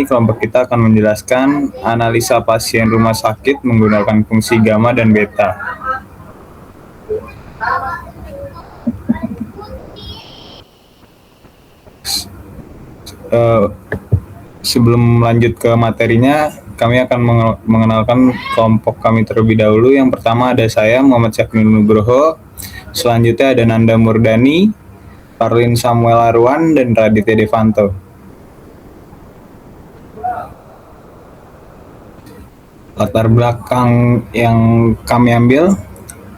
kelompok kita akan menjelaskan analisa pasien rumah sakit menggunakan fungsi gamma dan beta. Sebelum lanjut ke materinya, kami akan mengenalkan kelompok kami terlebih dahulu. Yang pertama ada saya, Muhammad Syaknur Nugroho. Selanjutnya ada Nanda Murdani, Parlin Samuel Arwan, dan Raditya Devanto. Latar belakang yang kami ambil,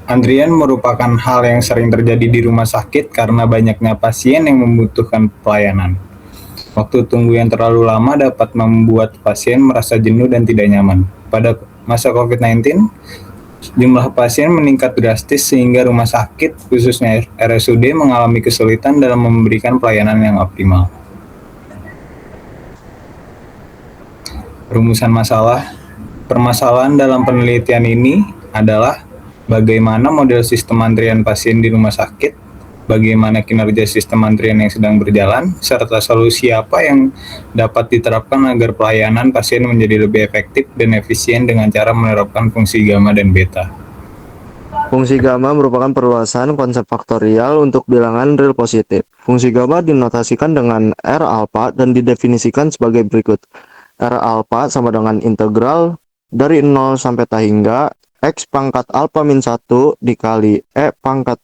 antrian merupakan hal yang sering terjadi di rumah sakit karena banyaknya pasien yang membutuhkan pelayanan. Waktu tunggu yang terlalu lama dapat membuat pasien merasa jenuh dan tidak nyaman. Pada masa COVID-19, jumlah pasien meningkat drastis sehingga rumah sakit, khususnya RSUD, mengalami kesulitan dalam memberikan pelayanan yang optimal. Rumusan masalah. Permasalahan dalam penelitian ini adalah bagaimana model sistem antrian pasien di rumah sakit, bagaimana kinerja sistem antrian yang sedang berjalan, serta solusi apa yang dapat diterapkan agar pelayanan pasien menjadi lebih efektif dan efisien dengan cara menerapkan fungsi gamma dan beta. Fungsi gamma merupakan perluasan konsep faktorial untuk bilangan real positif. Fungsi gamma dinotasikan dengan R alpha dan didefinisikan sebagai berikut. R alpha sama dengan integral dari 0 sampai ta hingga X pangkat alpha min 1 dikali E pangkat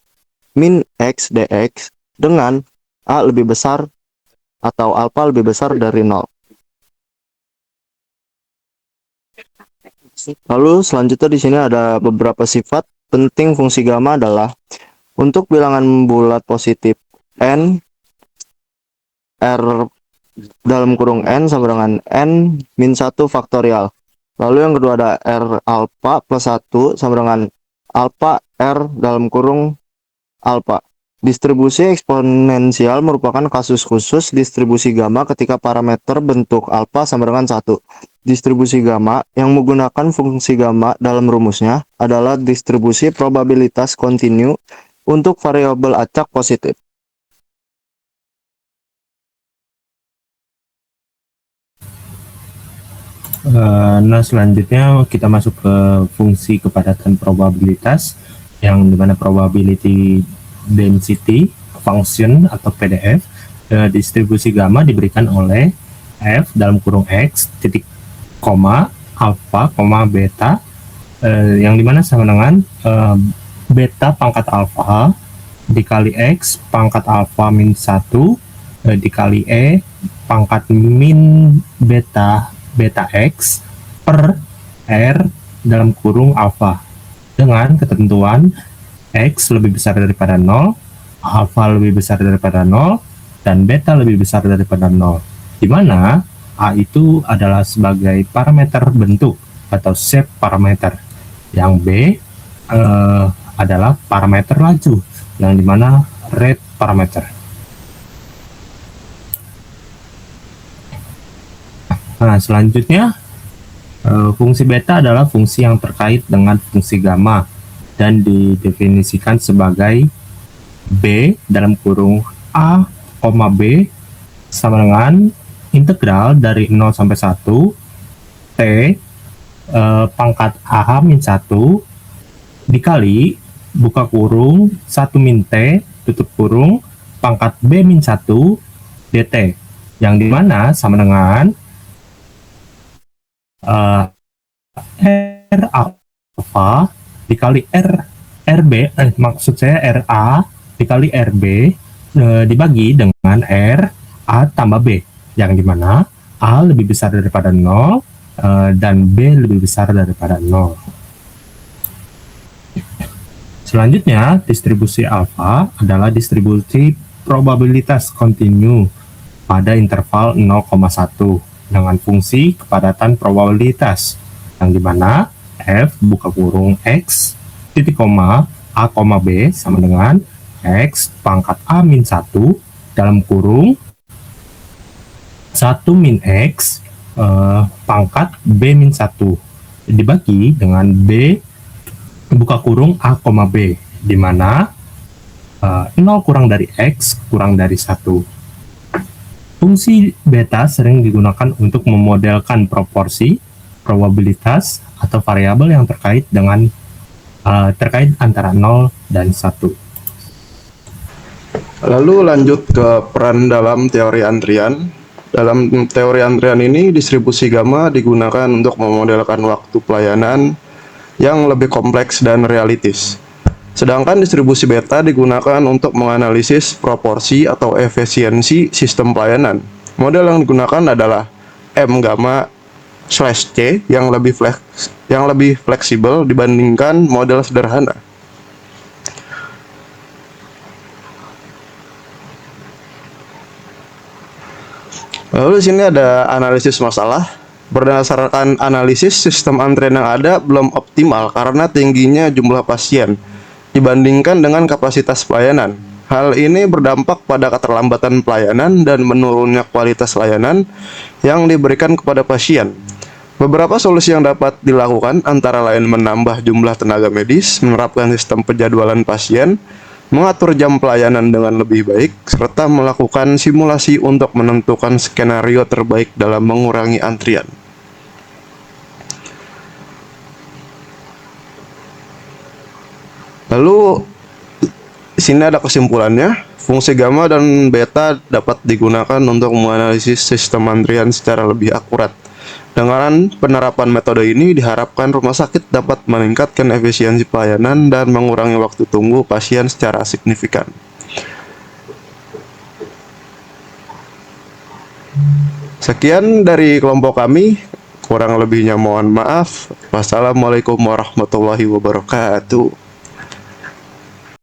min X dx dengan A lebih besar atau alpha lebih besar dari 0. Lalu selanjutnya di sini ada beberapa sifat penting fungsi gamma adalah untuk bilangan bulat positif n, R dalam kurung n sama dengan n min 1 faktorial. Lalu yang kedua ada R alpha plus 1 sama dengan alpha R dalam kurung alpha. Distribusi eksponensial merupakan kasus khusus distribusi gamma ketika parameter bentuk alpha sama dengan 1. Distribusi gamma yang menggunakan fungsi gamma dalam rumusnya adalah distribusi probabilitas kontinu untuk variabel acak positif. Nah, selanjutnya kita masuk ke fungsi kepadatan probabilitas, yang dimana probability density function atau PDF. Distribusi gamma diberikan oleh F dalam kurung X titik koma alpha koma beta, yang dimana sama dengan beta pangkat alpha dikali X pangkat alpha min 1 dikali E pangkat min beta X per R dalam kurung alpha, dengan ketentuan X lebih besar daripada 0, alpha lebih besar daripada 0, dan beta lebih besar daripada 0, di mana A itu adalah sebagai parameter bentuk atau shape parameter, yang B adalah parameter laju, yang dimana rate parameter. Nah, selanjutnya fungsi beta adalah fungsi yang terkait dengan fungsi gamma dan didefinisikan sebagai B dalam kurung A, B sama dengan integral dari 0 sampai 1 T pangkat A min 1 dikali buka kurung 1 min T tutup kurung pangkat B min 1 dt, yang dimana sama dengan R alpha dikali RB, maksud saya RA dikali RB dibagi dengan R A tambah B, yang dimana A lebih besar daripada 0 dan B lebih besar daripada 0. Selanjutnya, distribusi alfa adalah distribusi probabilitas kontinu pada interval 0,1 dengan fungsi kepadatan probabilitas, yang dimana F buka kurung X titik koma A, B sama dengan X pangkat A min 1 dalam kurung 1 min X pangkat B min 1 dibagi dengan B buka kurung A, B, di mana 0 kurang dari X kurang dari 1. Fungsi beta sering digunakan untuk memodelkan proporsi, probabilitas, atau variabel yang terkait dengan terkait antara 0 dan 1. Lalu lanjut ke peran dalam teori antrian. Dalam teori antrian ini, distribusi gamma digunakan untuk memodelkan waktu pelayanan yang lebih kompleks dan realistis. Sedangkan distribusi beta digunakan untuk menganalisis proporsi atau efisiensi sistem pelayanan. Model yang digunakan adalah M gamma / C yang lebih fleksibel dibandingkan model sederhana. Lalu di sini ada analisis masalah. Berdasarkan analisis, sistem antrian yang ada belum optimal karena tingginya jumlah pasien dibandingkan dengan kapasitas pelayanan. Hal ini berdampak pada keterlambatan pelayanan dan menurunnya kualitas layanan yang diberikan kepada pasien. Beberapa solusi yang dapat dilakukan antara lain menambah jumlah tenaga medis, menerapkan sistem penjadwalan pasien, mengatur jam pelayanan dengan lebih baik, serta melakukan simulasi untuk menentukan skenario terbaik dalam mengurangi antrian. Lalu di sini ada kesimpulannya. Fungsi gamma dan beta dapat digunakan untuk menganalisis sistem antrian secara lebih akurat. Dengan penerapan metode ini diharapkan rumah sakit dapat meningkatkan efisiensi pelayanan dan mengurangi waktu tunggu pasien secara signifikan. Sekian dari kelompok kami, kurang lebihnya mohon maaf. Wassalamualaikum warahmatullahi wabarakatuh.